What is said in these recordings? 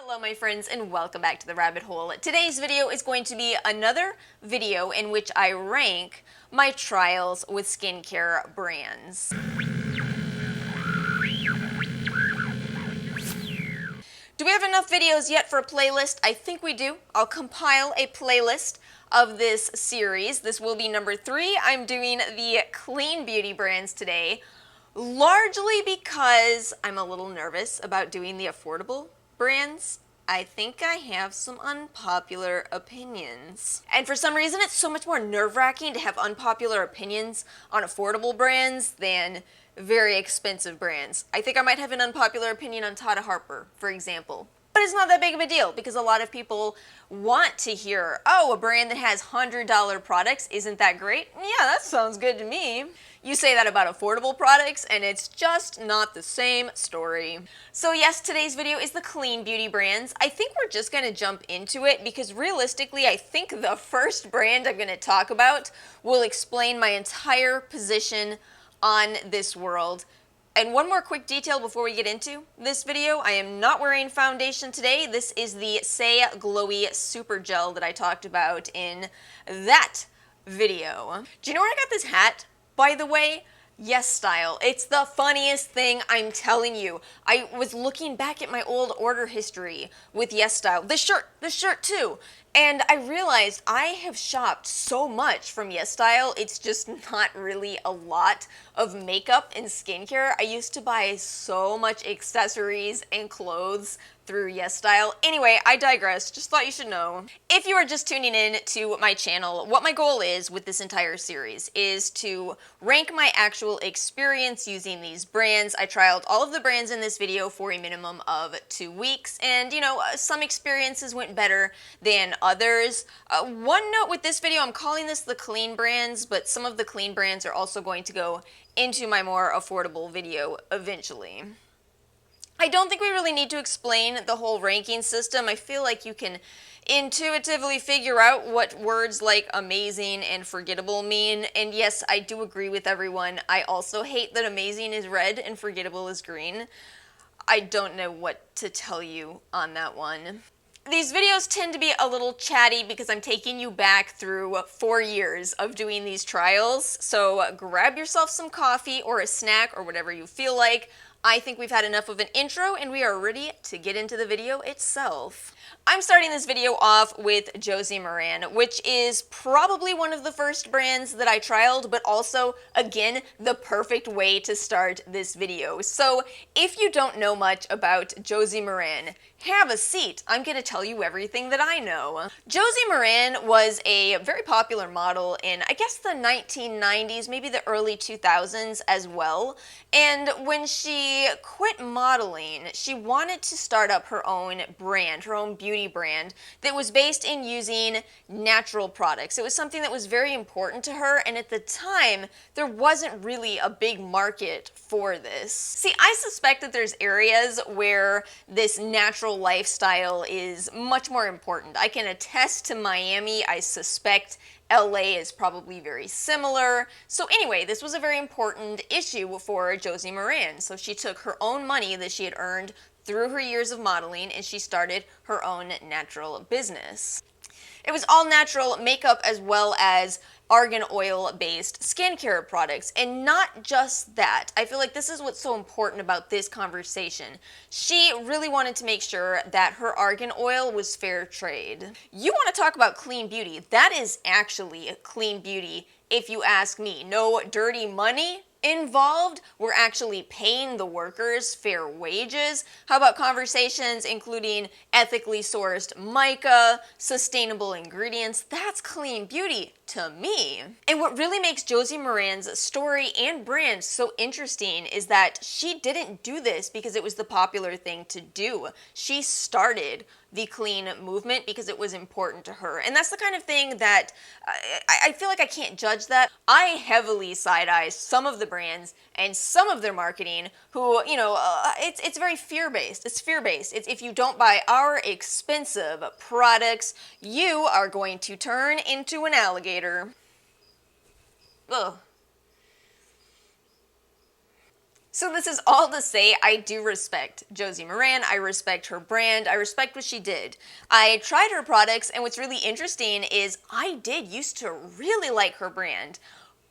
Hello my friends and welcome back to the rabbit hole. Today's video is going to be another video in which I rank my trials with skincare brands. Do we have enough videos yet for a playlist? I think we do. I'll compile a playlist of this series. This will be number 3. I'm doing the clean beauty brands today, largely because I'm a little nervous about doing the affordable brands. I think I have some unpopular opinions. And for some reason, it's so much more nerve-wracking to have unpopular opinions on affordable brands than very expensive brands. I think I might have an unpopular opinion on Tata Harper, for example. But it's not that big of a deal because a lot of people want to hear, oh, a brand that has $100 products, isn't that great? Yeah, that sounds good to me. You say that about affordable products and it's just not the same story. So yes, today's video is the clean beauty brands. I think we're just going to jump into it because realistically, I think the first brand I'm going to talk about will explain my entire position on this world. And one more quick detail before we get into this video. I am not wearing foundation today. This is the Saie Glowy Super Gel that I talked about in that video. Do you know where I got this hat, by the way? Yes Style. It's the funniest thing, I'm telling you. I was looking back at my old order history with Yes Style. This shirt too. And I realized I have shopped so much from Yes Style, it's just not really a lot of makeup and skincare. I used to buy so much accessories and clothes through Yes Style. Anyway, I digress, just thought you should know. If you are just tuning in to my channel, what my goal is with this entire series is to rank my actual experience using these brands. I trialed all of the brands in this video for a minimum of 2 weeks, and you know, some experiences went better than others. One note with this video, I'm calling this the clean brands, but some of the clean brands are also going to go into my more affordable video eventually. I don't think we really need to explain the whole ranking system. I feel like you can intuitively figure out what words like amazing and forgettable mean. And yes, I do agree with everyone. I also hate that amazing is red and forgettable is green. I don't know what to tell you on that one. These videos tend to be a little chatty because I'm taking you back through 4 years of doing these trials. So grab yourself some coffee or a snack or whatever you feel like. I think we've had enough of an intro and we are ready to get into the video itself. I'm starting this video off with Josie Maran, which is probably one of the first brands that I trialed, but also, again, the perfect way to start this video. So if you don't know much about Josie Maran, have a seat. I'm going to tell you everything that I know. Josie Maran was a very popular model in, I guess, the 1990s, maybe the early 2000s as well. And when she quit modeling, she wanted to start up her own brand, her own beauty brand that was based in using natural products. It was something that was very important to her, and at the time, there wasn't really a big market for this. See, I suspect that there's areas where this natural lifestyle is much more important. I can attest to Miami. I suspect LA is probably very similar. So anyway, this was a very important issue for Josie Maran. So she took her own money that she had earned through her years of modeling and she started her own natural business. It was all natural makeup as well as argan oil based skincare products. And not just that. I feel like this is what's so important about this conversation. She really wanted to make sure that her argan oil was fair trade. You want to talk about clean beauty. That is actually clean beauty if you ask me. No dirty money involved. We're actually paying the workers fair wages. How about conversations including ethically sourced mica, sustainable ingredients? That's clean beauty to me. And what really makes Josie Maran's story and brand so interesting is that she didn't do this because it was the popular thing to do. She started the clean movement because it was important to her. And that's the kind of thing that I feel like I can't judge that. I heavily side-eye some of the brands and some of their marketing who, you know, it's very fear-based. It's fear-based. It's if you don't buy our expensive products, you are going to turn into an alligator. Ugh. So this is all to say I do respect Josie Maran, I respect her brand, I respect what she did. I tried her products, and what's really interesting is I did used to really like her brand.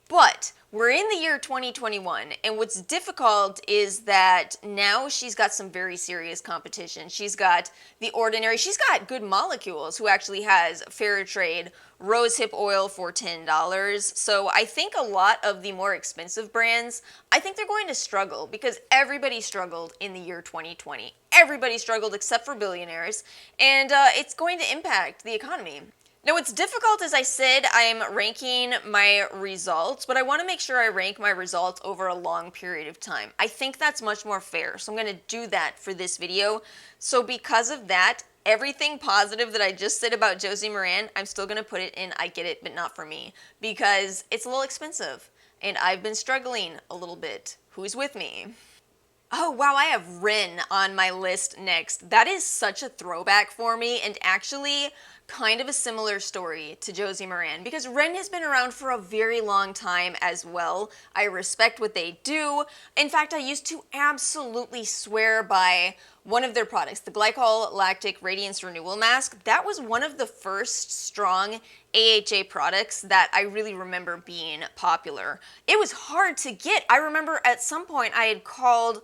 But we're in the year 2021, and what's difficult is that now she's got some very serious competition. She's got The Ordinary, she's got Good Molecules, who actually has fair trade rosehip oil for $10. So I think a lot of the more expensive brands, I think they're going to struggle because everybody struggled in the year 2020. Everybody struggled except for billionaires, and it's going to impact the economy. Now, what's difficult, as I said, I'm ranking my results, but I want to make sure I rank my results over a long period of time. I think that's much more fair, so I'm going to do that for this video. So because of that, everything positive that I just said about Josie Maran, I'm still going to put it in I get it, but not for me, because it's a little expensive, and I've been struggling a little bit. Who's with me? Oh wow, I have Ren on my list next. That is such a throwback for me, and actually kind of a similar story to Josie Maran, because Ren has been around for a very long time as well. I respect what they do. In fact, I used to absolutely swear by one of their products, the Glycol Lactic Radiance Renewal Mask. That was one of the first strong AHA products that I really remember being popular. It was hard to get. I remember at some point I had called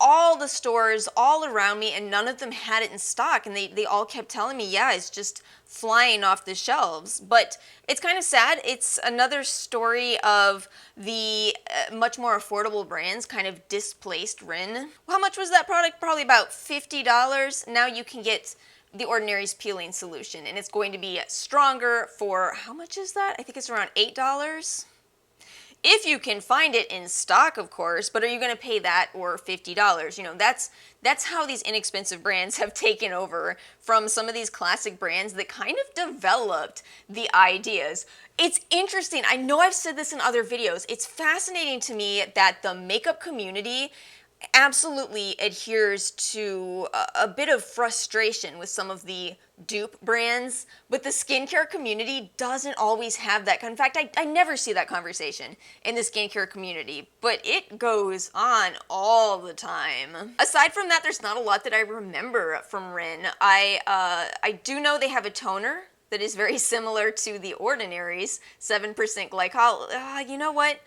all the stores all around me and none of them had it in stock, and they all kept telling me, yeah, it's just flying off the shelves. But it's kind of sad. It's another story of the much more affordable brands kind of displaced Ren. How much was that product? Probably about $50. Now you can get The Ordinary's peeling solution, and it's going to be stronger for, how much is that? I think it's around $8. If you can find it in stock, of course, but are you going to pay that or $50? You know, that's how these inexpensive brands have taken over from some of these classic brands that kind of developed the ideas. It's interesting. I know I've said this in other videos. It's fascinating to me that the makeup community absolutely adheres to a bit of frustration with some of the dupe brands, but the skincare community doesn't always have that. In fact, I never see that conversation in the skincare community, but it goes on all the time. Aside from that, there's not a lot that I remember from Ren. I do know they have a toner that is very similar to The Ordinary's 7% glycol. You know what?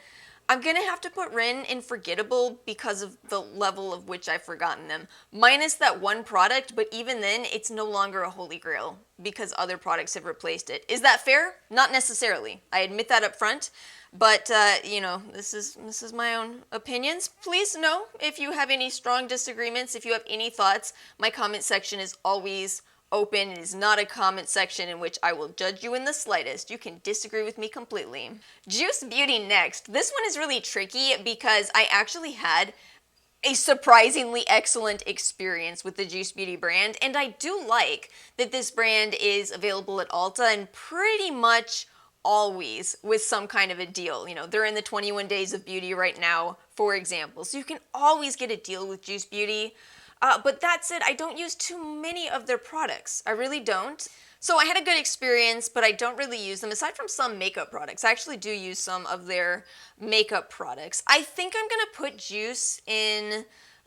I'm going to have to put Ren in forgettable because of the level of which I've forgotten them. Minus that one product, but even then, it's no longer a holy grail because other products have replaced it. Is that fair? Not necessarily. I admit that up front, but you know, this is my own opinions. Please know if you have any strong disagreements, if you have any thoughts. My comment section is always open. It is not a comment section in which I will judge you in the slightest. You can disagree with me completely. Juice Beauty next. This one is really tricky because I actually had a surprisingly excellent experience with the Juice Beauty brand, and I do like that this brand is available at Ulta and pretty much always with some kind of a deal. You know, they're in the 21 days of beauty right now, for example, so you can always get a deal with Juice Beauty. But that said, I don't use too many of their products. I really don't. So I had a good experience, but I don't really use them. Aside from some makeup products, I actually do use some of their makeup products. I think I'm going to put Juice in,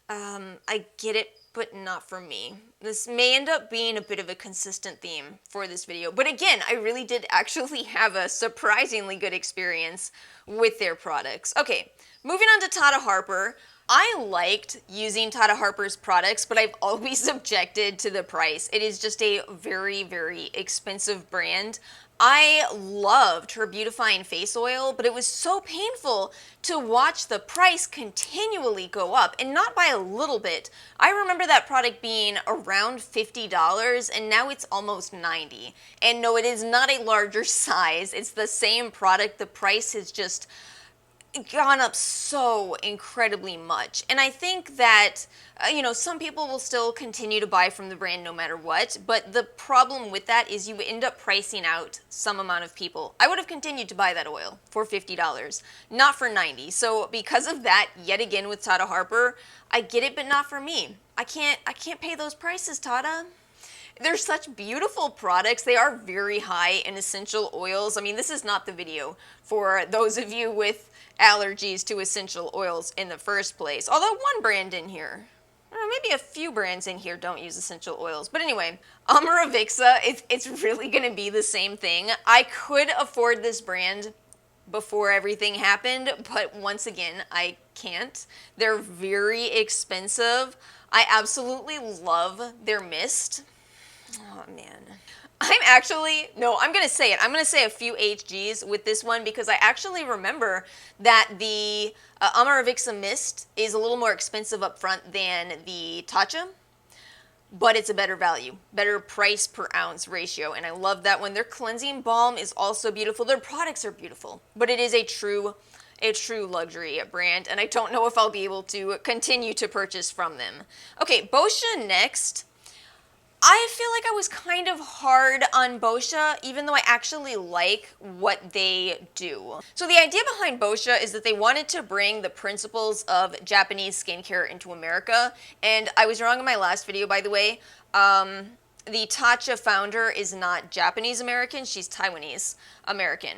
I get it, but not for me. This may end up being a bit of a consistent theme for this video. But again, I really did actually have a surprisingly good experience with their products. Okay, moving on to Tata Harper. I liked using Tata Harper's products, but I've always objected to the price. It is just a very, very expensive brand. I loved her beautifying face oil, but it was so painful to watch the price continually go up, and not by a little bit. I remember that product being around $50, and now it's almost $90. And no, it is not a larger size. It's the same product. The price has just gone up so incredibly much. And I think that, you know, some people will still continue to buy from the brand no matter what, but the problem with that is you end up pricing out some amount of people. I would have continued to buy that oil for $50, not for $90. So because of that, yet again with Tata Harper, I get it, but not for me. I can't pay those prices, Tata. They're such beautiful products. They are very high in essential oils. I mean, this is not the video for those of you with allergies to essential oils in the first place. Although one brand in here, or maybe a few brands in here don't use essential oils. But anyway, Omorovicza, it's really going to be the same thing. I could afford this brand before everything happened, but once again, I can't. They're very expensive. I absolutely love their mist. Oh man. I'm going to say it. I'm going to say a few HGs with this one because I actually remember that the Amorevixa mist is a little more expensive up front than the Tatcha, but it's a better value, better price per ounce ratio, and I love that one. Their cleansing balm is also beautiful. Their products are beautiful, but it is a true luxury brand, and I don't know if I'll be able to continue to purchase from them. Okay, Boscia next. I feel like I was kind of hard on Boscia, even though I actually like what they do. So the idea behind Boscia is that they wanted to bring the principles of Japanese skincare into America, and I was wrong in my last video, by the way. The Tatcha founder is not Japanese American, she's Taiwanese American.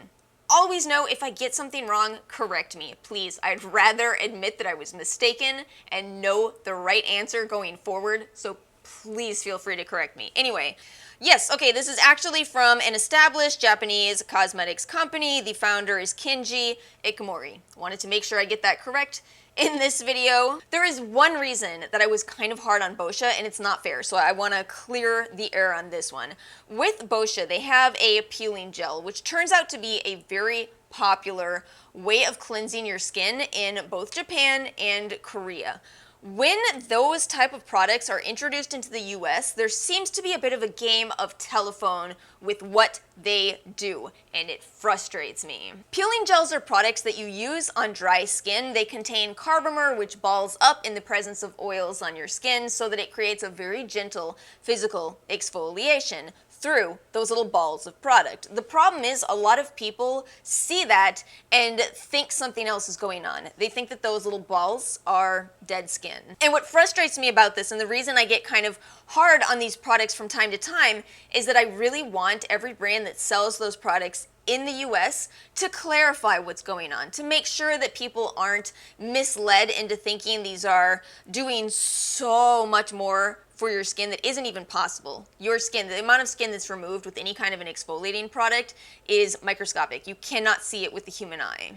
Always know if I get something wrong, correct me, please. I'd rather admit that I was mistaken and know the right answer going forward, so please feel free to correct me. Anyway, yes, okay, this is actually from an established Japanese cosmetics company. The founder is Kenji Ikamori. Wanted to make sure I get that correct in this video. There is one reason that I was kind of hard on Boscia, and it's not fair, so I want to clear the air on this one. With Boscia, they have a peeling gel, which turns out to be a very popular way of cleansing your skin in both Japan and Korea. When those type of products are introduced into the US, there seems to be a bit of a game of telephone with what they do, and it frustrates me. Peeling gels are products that you use on dry skin. They contain carbomer, which balls up in the presence of oils on your skin so that it creates a very gentle physical exfoliation through those little balls of product. The problem is a lot of people see that and think something else is going on. They think that those little balls are dead skin. And what frustrates me about this, and the reason I get kind of hard on these products from time to time, is that I really want every brand that sells those products in the US to clarify what's going on, to make sure that people aren't misled into thinking these are doing so much more for your skin that isn't even possible. Your skin, the amount of skin that's removed with any kind of an exfoliating product is microscopic. You cannot see it with the human eye.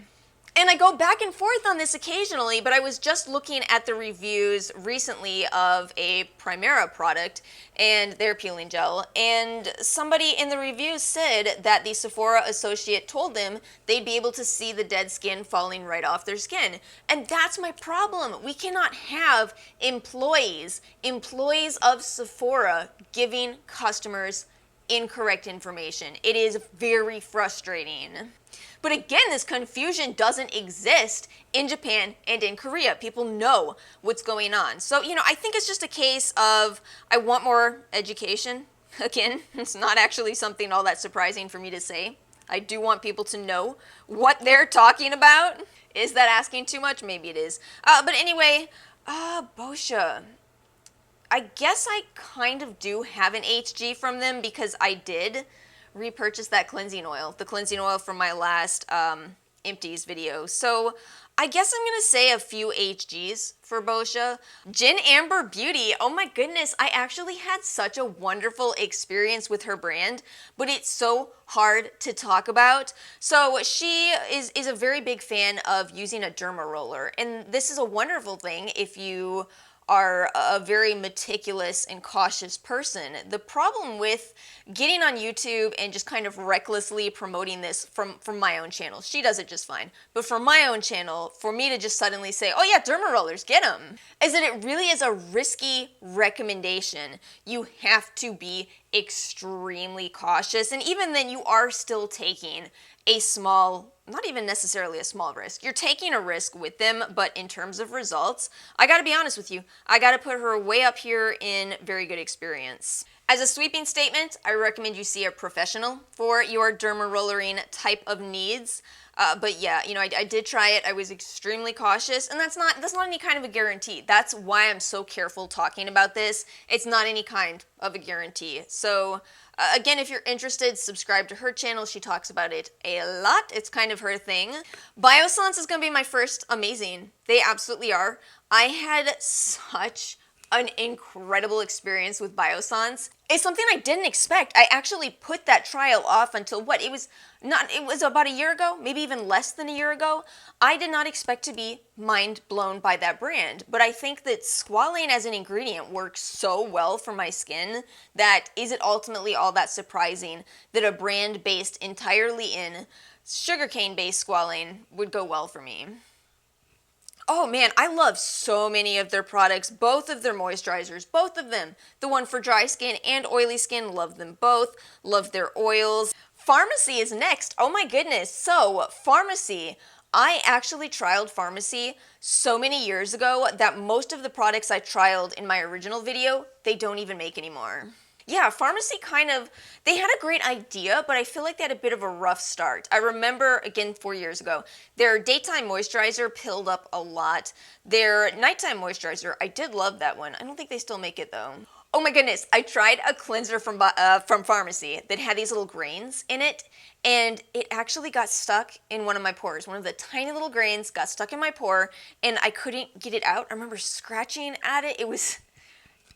And I go back and forth on this occasionally, but I was just looking at the reviews recently of a Primera product and their peeling gel, and somebody in the reviews said that the Sephora associate told them they'd be able to see the dead skin falling right off their skin. And that's my problem. We cannot have employees of Sephora giving customers incorrect information. It is very frustrating. But again, this confusion doesn't exist in Japan and in Korea. People know what's going on. So, I think it's just a case of I want more education. Again, it's not actually something all that surprising for me to say. I do want people to know what they're talking about. Is that asking too much? Maybe it is. But anyway, Boscia. I guess I kind of do have an HG from them because I did repurchase that cleansing oil, the cleansing oil from my last empties video. So I guess I'm going to say a few HGs for Boscia. Gin Amber Beauty, oh my goodness, I actually had such a wonderful experience with her brand, but it's so hard to talk about. So she is a very big fan of using a derma roller, and this is a wonderful thing if you are a very meticulous and cautious person. The problem with getting on YouTube and just kind of recklessly promoting this from my own channel, she does it just fine, but for my own channel, for me to just suddenly say, oh yeah, derma rollers, get them, is that it really is a risky recommendation. You have to be extremely cautious, and even then you are still taking a small, not even necessarily a small risk. You're taking a risk with them, but in terms of results, I gotta be honest with you, I gotta put her way up here in very good experience. As a sweeping statement, I recommend you see a professional for your derma rollering type of needs. But yeah, you know, I did try it. I was extremely cautious, and that's not any kind of a guarantee. That's why I'm so careful talking about this. It's not any kind of a guarantee. So again, if you're interested, subscribe to her channel. She talks about it a lot. It's kind of her thing. Biossance is going to be my first amazing. They absolutely are. I had such an incredible experience with Biossance. It's something I didn't expect. I actually put that trial off until it was about a year ago, maybe even less than a year ago. I did not expect to be mind blown by that brand, but I think that squalane as an ingredient works so well for my skin that is it ultimately all that surprising that a brand based entirely in sugarcane based squalane would go well for me. Oh man, I love so many of their products, both of their moisturizers, both of them. The one for dry skin and oily skin, love them both, love their oils. Farmacy is next, oh my goodness. So, Farmacy, I actually trialed Farmacy so many years ago that most of the products I trialed in my original video, they don't even make anymore. Yeah, Farmacy they had a great idea, but I feel like they had a bit of a rough start. I remember, again, 4 years ago, their daytime moisturizer pilled up a lot. Their nighttime moisturizer, I did love that one. I don't think they still make it, though. Oh my goodness, I tried a cleanser from Farmacy that had these little grains in it, and it actually got stuck in one of my pores. One of the tiny little grains got stuck in my pore, and I couldn't get it out. I remember scratching at it. It was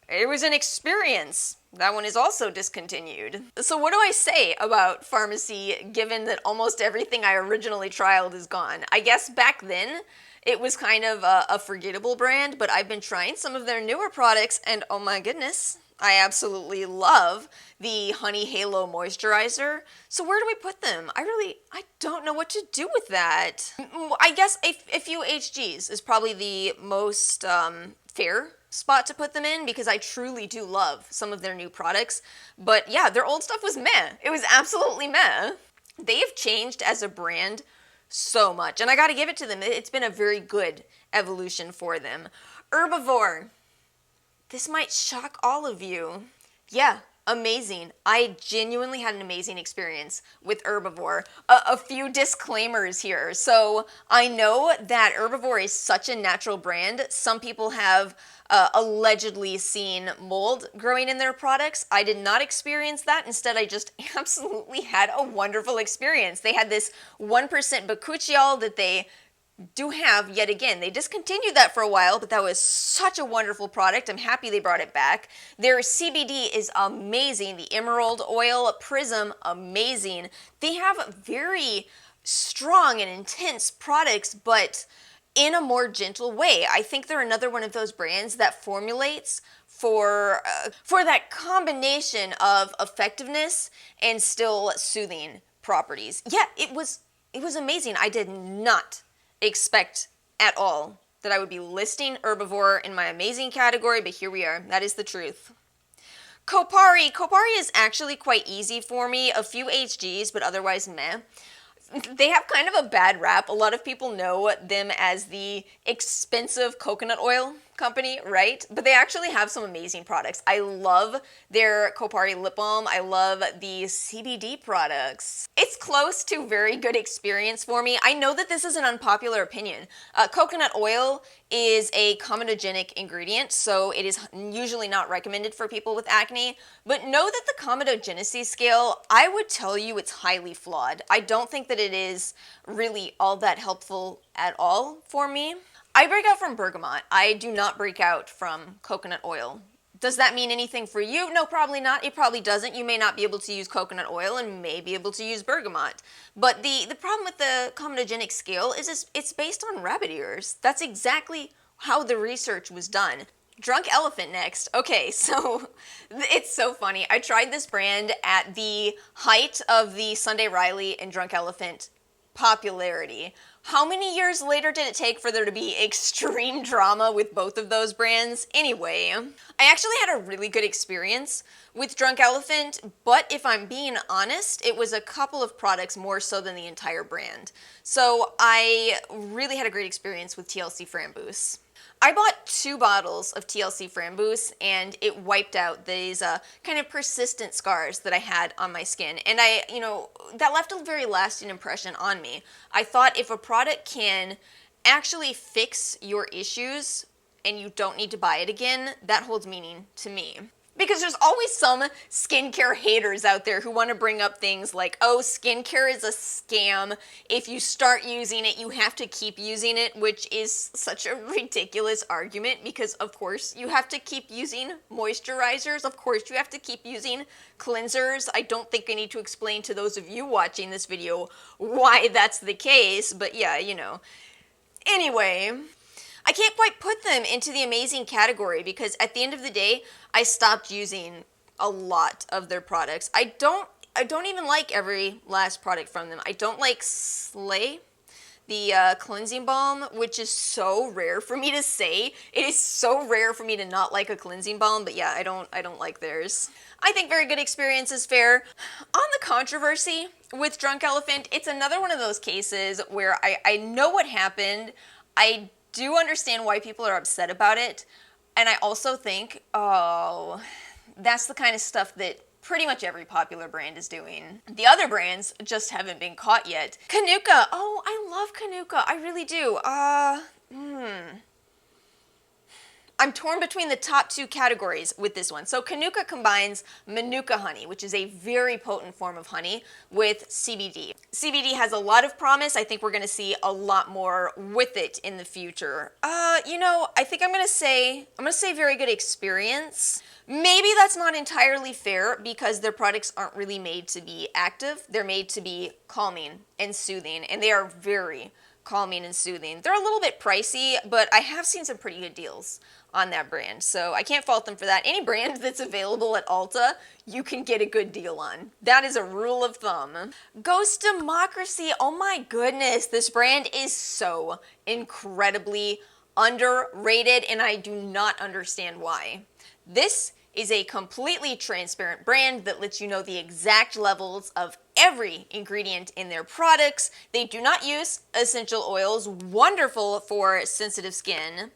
an experience. That one is also discontinued. So what do I say about Farmacy given that almost everything I originally trialed is gone? I guess back then it was kind of a forgettable brand, but I've been trying some of their newer products and oh my goodness, I absolutely love the Honey Halo Moisturizer. So where do we put them? I don't know what to do with that. I guess a few HGs is probably the most fair spot to put them in because I truly do love some of their new products. But yeah, their old stuff was meh. It was absolutely meh. They have changed as a brand so much, and I gotta give it to them. It's been a very good evolution for them. Herbivore. This might shock all of you. Yeah, amazing. I genuinely had an amazing experience with Herbivore. A few disclaimers here. So I know that Herbivore is such a natural brand. Some people have allegedly seen mold growing in their products. I did not experience that. Instead, I just absolutely had a wonderful experience. They had this 1% bakuchiol that they do have yet again. They discontinued that for a while, but that was such a wonderful product. I'm happy they brought it back. Their CBD is amazing. The emerald oil prism, amazing. They have very strong and intense products, but in a more gentle way. I think they're another one of those brands that formulates for that combination of effectiveness and still soothing properties. Yeah, it was amazing. I did not expect at all that I would be listing Herbivore in my amazing category, but here we are. That is the truth. Kopari. Kopari is actually quite easy for me. A few HGs, but otherwise meh. They have kind of a bad rap. A lot of people know them as the expensive coconut oil company, right? But they actually have some amazing products. I love their Kopari lip balm. I love the CBD products. It's close to very good experience for me. I know that this is an unpopular opinion. Coconut oil is a comedogenic ingredient, so it is usually not recommended for people with acne, but know that the comedogenicity scale, I would tell you it's highly flawed. I don't think that it is really all that helpful at all for me. I break out from bergamot. I do not break out from coconut oil. Does that mean anything for you? No, probably not. It probably doesn't. You may not be able to use coconut oil and may be able to use bergamot. But the problem with the comedogenic scale is it's based on rabbit ears. That's exactly how the research was done. Drunk Elephant next. Okay, so it's so funny. I tried this brand at the height of the Sunday Riley and Drunk Elephant popularity. How many years later did it take for there to be extreme drama with both of those brands? Anyway, I actually had a really good experience with Drunk Elephant, but if I'm being honest, it was a couple of products more so than the entire brand. So I really had a great experience with TLC Framboos. I bought 2 bottles of TLC Framboos, and it wiped out these kind of persistent scars that I had on my skin. And that left a very lasting impression on me. I thought if a product can actually fix your issues and you don't need to buy it again, that holds meaning to me. Because there's always some skincare haters out there who want to bring up things like, oh, skincare is a scam. If you start using it, you have to keep using it, which is such a ridiculous argument because, of course, you have to keep using moisturizers. Of course, you have to keep using cleansers. I don't think I need to explain to those of you watching this video why that's the case, but yeah, Anyway, I can't quite put them into the amazing category because at the end of the day, I stopped using a lot of their products. I don't even like every last product from them. I don't like Slay, the cleansing balm, which is so rare for me to say. It is so rare for me to not like a cleansing balm, but yeah, I don't like theirs. I think Very Good Experience is fair. On the controversy with Drunk Elephant, it's another one of those cases where I know what happened. I do understand why people are upset about it, and I also think, oh, that's the kind of stuff that pretty much every popular brand is doing. The other brands just haven't been caught yet. Cannuka, oh, I love Cannuka, I really do. I'm torn between the top 2 categories with this one. So Cannuka combines Manuka honey, which is a very potent form of honey, with CBD. CBD has a lot of promise. I think we're going to see a lot more with it in the future. I think I'm going to say Very Good Experience. Maybe that's not entirely fair because their products aren't really made to be active. They're made to be calming and soothing, and they are very calming and soothing. They're a little bit pricey, but I have seen some pretty good deals on that brand, so I can't fault them for that. Any brand that's available at Ulta, you can get a good deal on. That is a rule of thumb. Ghost Democracy, oh my goodness, this brand is so incredibly underrated, and I do not understand why. This is a completely transparent brand that lets you know the exact levels of every ingredient in their products. They do not use essential oils, wonderful for sensitive skin.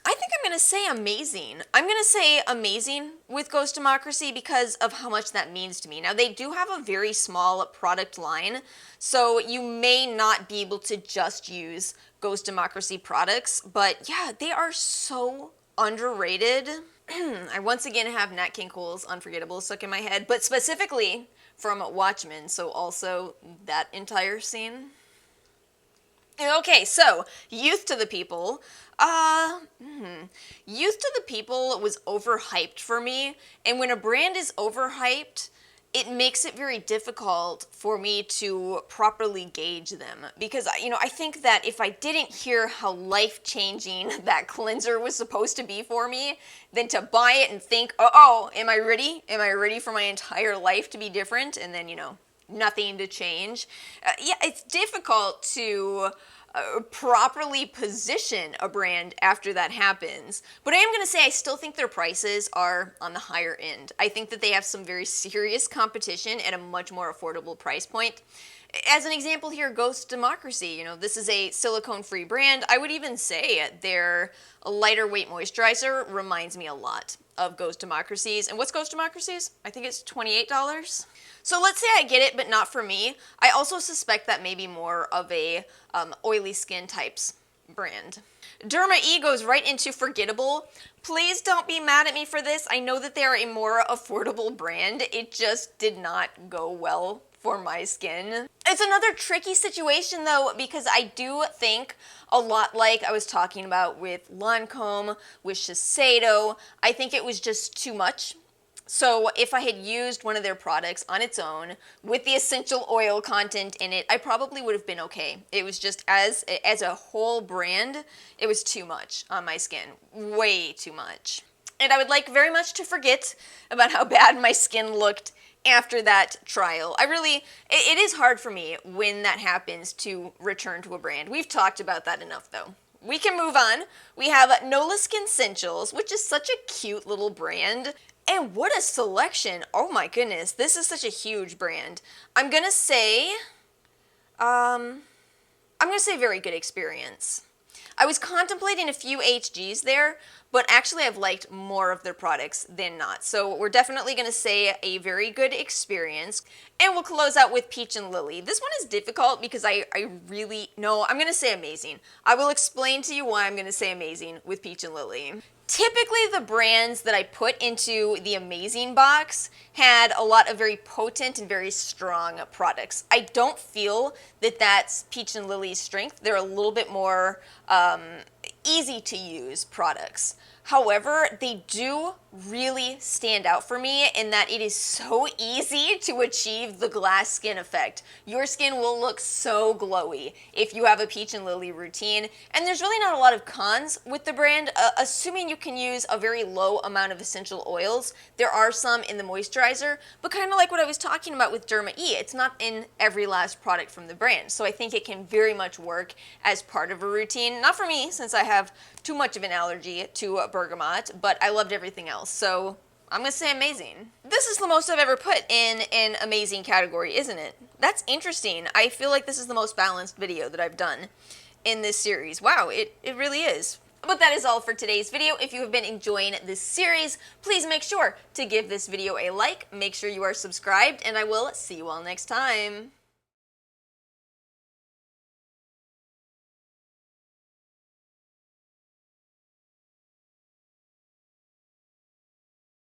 I think I'm going to say amazing. I'm going to say amazing with Ghost Democracy because of how much that means to me. Now, they do have a very small product line, so you may not be able to just use Ghost Democracy products, but yeah, they are so underrated. I once again have Nat King Cole's Unforgettable stuck in my head, but specifically from Watchmen, so also that entire scene. Okay, so Youth to the People. Youth to the People was overhyped for me, and when a brand is overhyped, it makes it very difficult for me to properly gauge them because, I think that if I didn't hear how life-changing that cleanser was supposed to be for me, then to buy it and think, oh, am I ready? Am I ready for my entire life to be different? And then, nothing to change. Yeah, it's difficult to properly position a brand after that happens. But I am going to say I still think their prices are on the higher end. I think that they have some very serious competition at a much more affordable price point. As an example here, Ghost Democracy, this is a silicone-free brand. I would even say their lighter weight moisturizer reminds me a lot of Ghost Democracy's. And what's Ghost Democracy's? I think it's $28. So let's say I get it, but not for me. I also suspect that may be more of a oily skin types brand. Derma E goes right into forgettable. Please don't be mad at me for this. I know that they are a more affordable brand. It just did not go well for my skin. It's another tricky situation though, because I do think a lot like I was talking about with Lancome, with Shiseido, I think it was just too much. So if I had used one of their products on its own with the essential oil content in it, I probably would have been okay. It was just as a whole brand, it was too much on my skin, way too much. And I would like very much to forget about how bad my skin looked after that trial. It is hard for me when that happens to return to a brand. We've talked about that enough though. We can move on. We have Nolaskinsentials, which is such a cute little brand. And what a selection. Oh my goodness, this is such a huge brand. I'm gonna say Very Good Experience. I was contemplating a few HGs there, but actually I've liked more of their products than not. So we're definitely going to say a very good experience. And we'll close out with Peach and Lily. This one is difficult because I'm going to say amazing. I will explain to you why I'm going to say amazing with Peach and Lily. Typically, the brands that I put into the amazing box had a lot of very potent and very strong products. I don't feel that that's Peach and Lily's strength. They're a little bit more easy to use products. However, they do really stand out for me in that it is so easy to achieve the glass skin effect. Your skin will look so glowy if you have a Peach and Lily routine, and there's really not a lot of cons with the brand, assuming you can use a very low amount of essential oils. There are some in the moisturizer, but kind of like what I was talking about with Derma E, it's not in every last product from the brand, so I think it can very much work as part of a routine. Not for me, since I have too much of an allergy to bergamot, but I loved everything else, so I'm gonna say amazing. This is the most I've ever put in an amazing category, isn't it? That's interesting. I feel like this is the most balanced video that I've done in this series. Wow, it really is. But that is all for today's video. If you have been enjoying this series, please make sure to give this video a like, make sure you are subscribed, and I will see you all next time.